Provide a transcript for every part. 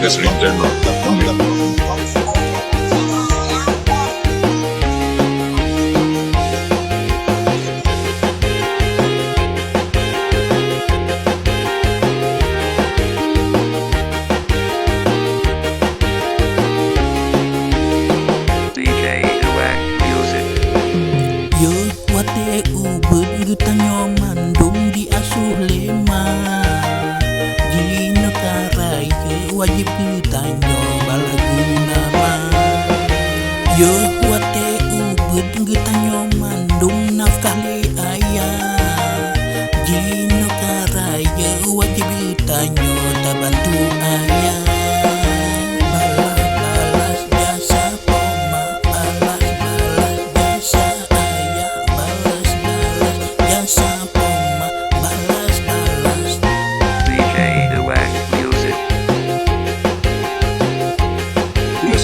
es Nintendo. Yo wate ubud gutanyo mandum di asuh lema Jino karai ke wajib gutanyo balaguna ma Yo wate ubud gutanyo mandum nafkah li ayah Jino karai ke wajib gutanyo tabantu ayah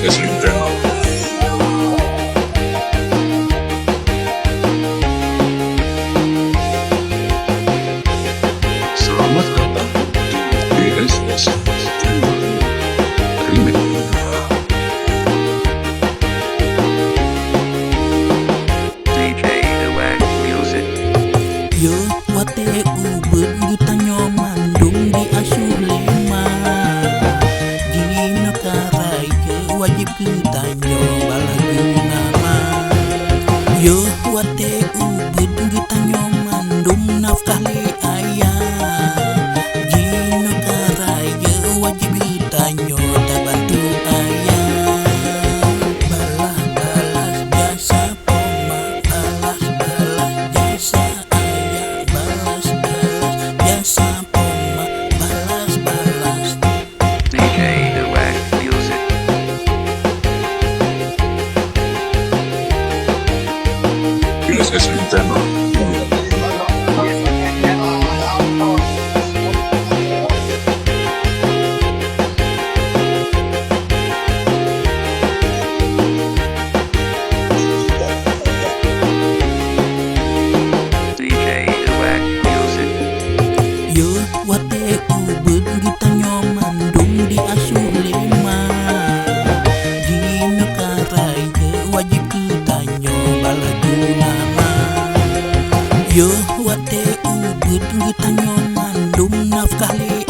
Es Nintendo. Selamat datang di SS Remake. Yo wate ubud gutanyo mandum di asuh lema Jino karai ke wajib gutanyo balaguna ma Yo wate ubud gutanyo mandum nafkah li ayah Jino karai ke wajib gutanyo tabantu ayah Balas balas jasa poma balas balas jasa jasa poma balas balas Es Nintendo. Yo wate ubud gutanyo mandum di asuh lema Jino karai ke wajib gutanyo balaguna ma Yo wate ubud gutanyo mandum nafkah li